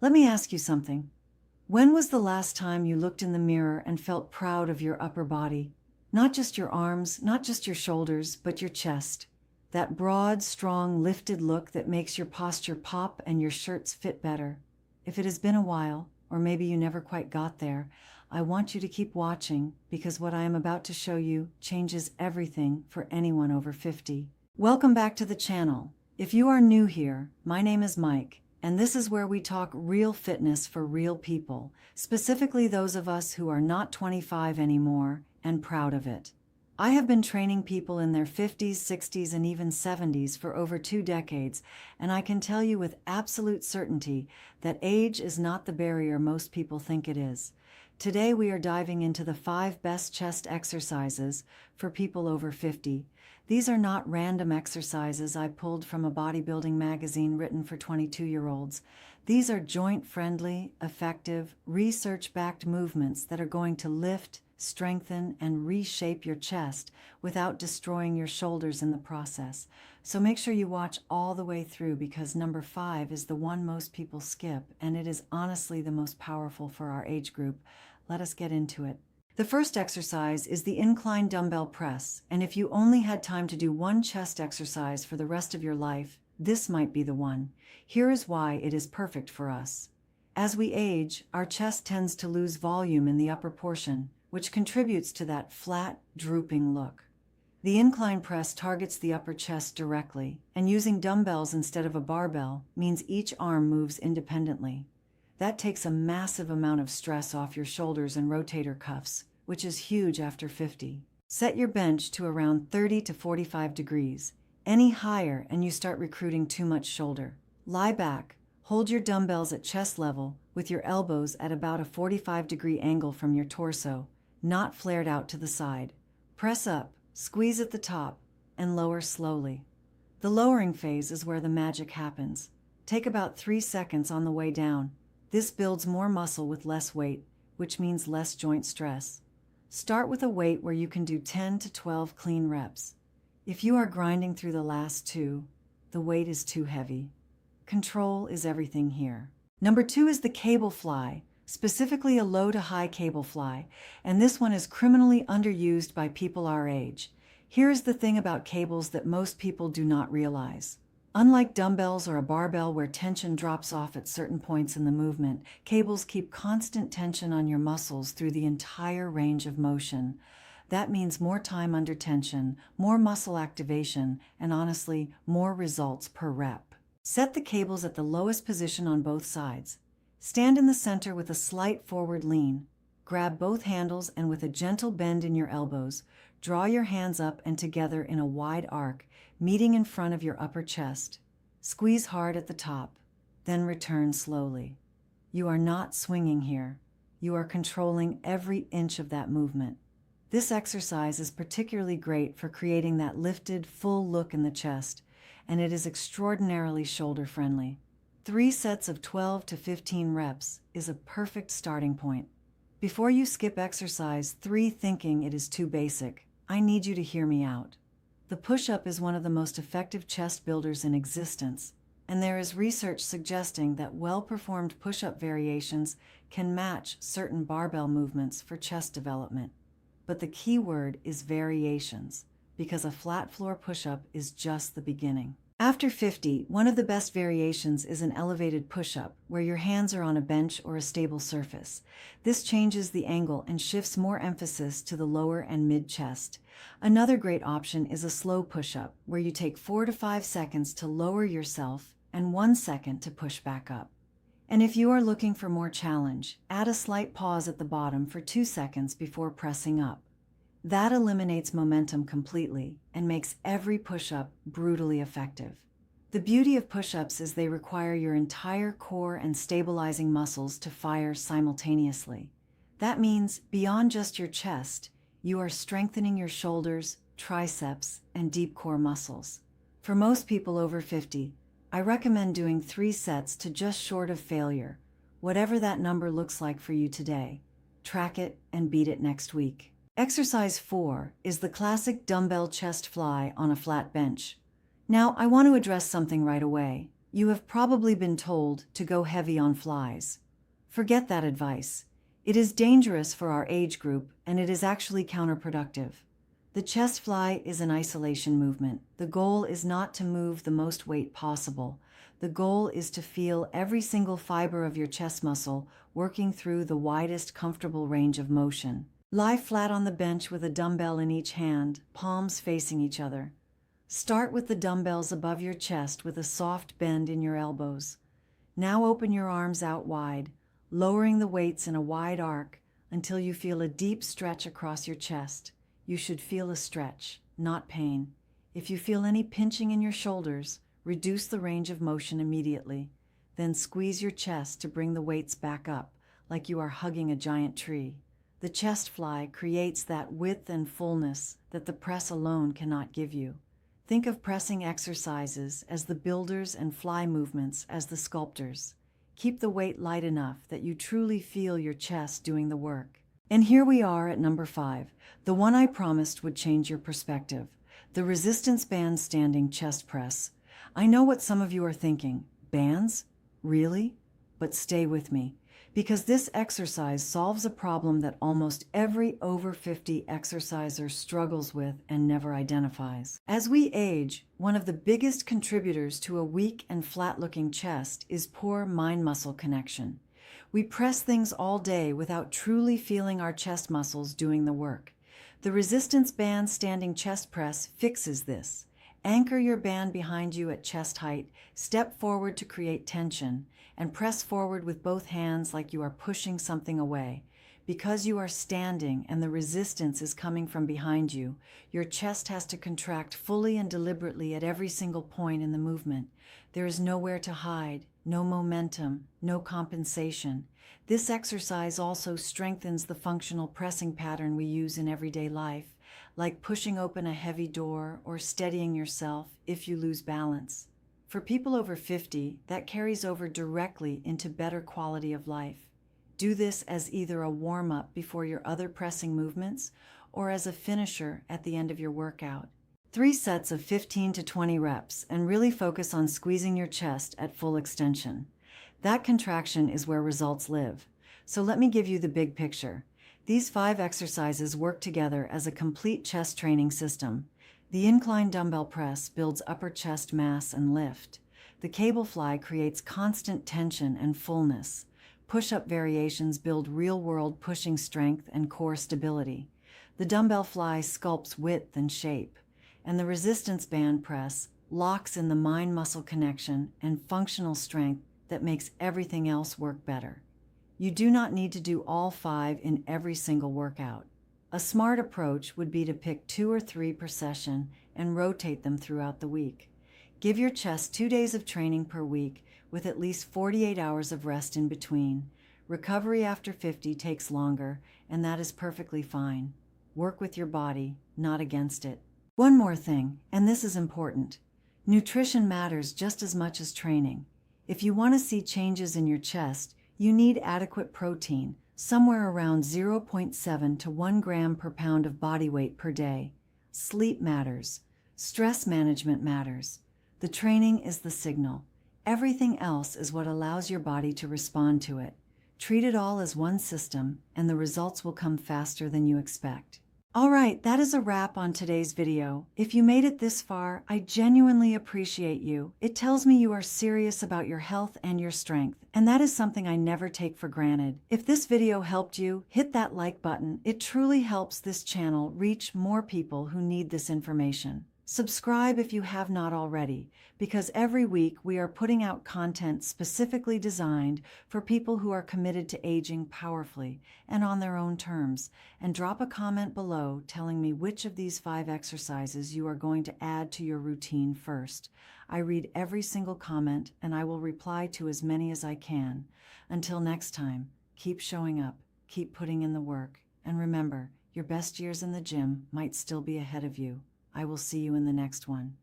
Let me ask you something. When was the last time you looked in the mirror and felt proud of your upper body? Not just your arms, not just your shoulders, but your chest. That broad, strong, lifted look that makes your posture pop and your shirts fit better. If it has been a while, or maybe you never quite got there, I want you to keep watching because what I am about to show you changes everything for anyone over 50. Welcome back to the channel. If you are new here, my name is Mike, and this is where we talk real fitness for real people, specifically those of us who are not 25 anymore and proud of it. I have been training people in their 50s, 60s, and even 70s for over 2 decades, and I can tell you with absolute certainty that age is not the barrier most people think it is. Today we are diving into the 5 best chest exercises for people over 50. These are not random exercises I pulled from a bodybuilding magazine written for 22-year-olds. These are joint-friendly, effective, research-backed movements that are going to lift, strengthen, and reshape your chest without destroying your shoulders in the process. So make sure you watch all the way through because number 5 is the one most people skip, and it is honestly the most powerful for our age group. Let us get into it. The first exercise is the incline dumbbell press, and if you only had time to do one chest exercise for the rest of your life, this might be the one. Here is why it is perfect for us. As we age, our chest tends to lose volume in the upper portion, which contributes to that flat, drooping look. The incline press targets the upper chest directly, and using dumbbells instead of a barbell means each arm moves independently. That takes a massive amount of stress off your shoulders and rotator cuffs, which is huge after 50. Set your bench to around 30 to 45 degrees. Any higher and you start recruiting too much shoulder. Lie back, hold your dumbbells at chest level with your elbows at about a 45-degree angle from your torso, not flared out to the side. Press up, squeeze at the top, and lower slowly. The lowering phase is where the magic happens. Take about 3 seconds on the way down. This builds more muscle with less weight, which means less joint stress. Start with a weight where you can do 10 to 12 clean reps. If you are grinding through the last 2, the weight is too heavy. Control is everything here. Number 2 is the cable fly, specifically a low to high cable fly, and this one is criminally underused by people our age. Here is the thing about cables that most people do not realize. Unlike dumbbells or a barbell where tension drops off at certain points in the movement, cables keep constant tension on your muscles through the entire range of motion. That means more time under tension, more muscle activation, and honestly, more results per rep. Set the cables at the lowest position on both sides. Stand in the center with a slight forward lean. Grab both handles and with a gentle bend in your elbows, draw your hands up and together in a wide arc, meeting in front of your upper chest. Squeeze hard at the top, then return slowly. You are not swinging here. You are controlling every inch of that movement. This exercise is particularly great for creating that lifted, full look in the chest, and it is extraordinarily shoulder-friendly. 3 sets of 12 to 15 reps is a perfect starting point. Before you skip exercise 3 thinking it is too basic, I need you to hear me out. The push-up is one of the most effective chest builders in existence, and there is research suggesting that well-performed push-up variations can match certain barbell movements for chest development. But the key word is variations, because a flat floor push-up is just the beginning. After 50, one of the best variations is an elevated push-up, where your hands are on a bench or a stable surface. This changes the angle and shifts more emphasis to the lower and mid-chest. Another great option is a slow push-up, where you take 4 to 5 seconds to lower yourself and 1 second to push back up. And if you are looking for more challenge, add a slight pause at the bottom for 2 seconds before pressing up. That eliminates momentum completely and makes every push-up brutally effective. The beauty of push-ups is they require your entire core and stabilizing muscles to fire simultaneously. That means beyond just your chest, you are strengthening your shoulders, triceps, and deep core muscles. For most people over 50, I recommend doing 3 sets to just short of failure, whatever that number looks like for you today. Track it and beat it next week. Exercise 4 is the classic dumbbell chest fly on a flat bench. Now, I want to address something right away. You have probably been told to go heavy on flies. Forget that advice. It is dangerous for our age group, and it is actually counterproductive. The chest fly is an isolation movement. The goal is not to move the most weight possible. The goal is to feel every single fiber of your chest muscle working through the widest comfortable range of motion. Lie flat on the bench with a dumbbell in each hand, palms facing each other. Start with the dumbbells above your chest with a soft bend in your elbows. Now open your arms out wide, lowering the weights in a wide arc until you feel a deep stretch across your chest. You should feel a stretch, not pain. If you feel any pinching in your shoulders, reduce the range of motion immediately. Then squeeze your chest to bring the weights back up, like you are hugging a giant tree. The chest fly creates that width and fullness that the press alone cannot give you. Think of pressing exercises as the builders and fly movements as the sculptors. Keep the weight light enough that you truly feel your chest doing the work. And here we are at number 5, the one I promised would change your perspective, the resistance band standing chest press. I know what some of you are thinking. Bands? Really? But stay with me, because this exercise solves a problem that almost every over 50 exerciser struggles with and never identifies. As we age, one of the biggest contributors to a weak and flat-looking chest is poor mind-muscle connection. We press things all day without truly feeling our chest muscles doing the work. The resistance band standing chest press fixes this. Anchor your band behind you at chest height, step forward to create tension, and press forward with both hands like you are pushing something away. Because you are standing and the resistance is coming from behind you, your chest has to contract fully and deliberately at every single point in the movement. There is nowhere to hide, no momentum, no compensation. This exercise also strengthens the functional pressing pattern we use in everyday life, like pushing open a heavy door or steadying yourself if you lose balance. For people over 50, that carries over directly into better quality of life. Do this as either a warm-up before your other pressing movements or as a finisher at the end of your workout. 3 sets of 15 to 20 reps and really focus on squeezing your chest at full extension. That contraction is where results live. So let me give you the big picture. These 5 exercises work together as a complete chest training system. The incline dumbbell press builds upper chest mass and lift. The cable fly creates constant tension and fullness. Push-up variations build real-world pushing strength and core stability. The dumbbell fly sculpts width and shape. And the resistance band press locks in the mind-muscle connection and functional strength that makes everything else work better. You do not need to do all 5 in every single workout. A smart approach would be to pick 2 or 3 per session and rotate them throughout the week. Give your chest 2 days of training per week with at least 48 hours of rest in between. Recovery after 50 takes longer, and that is perfectly fine. Work with your body, not against it. One more thing, and this is important. Nutrition matters just as much as training. If you want to see changes in your chest, you need adequate protein, somewhere around 0.7 to 1 gram per pound of body weight per day. Sleep matters. Stress management matters. The training is the signal. Everything else is what allows your body to respond to it. Treat it all as one system, and the results will come faster than you expect. All right, that is a wrap on today's video. If you made it this far, I genuinely appreciate you. It tells me you are serious about your health and your strength, and that is something I never take for granted. If this video helped you, hit that like button. It truly helps this channel reach more people who need this information. Subscribe if you have not already, because every week we are putting out content specifically designed for people who are committed to aging powerfully and on their own terms. And drop a comment below telling me which of these 5 exercises you are going to add to your routine first. I read every single comment and I will reply to as many as I can. Until next time, keep showing up, keep putting in the work, and remember, your best years in the gym might still be ahead of you. I will see you in the next one.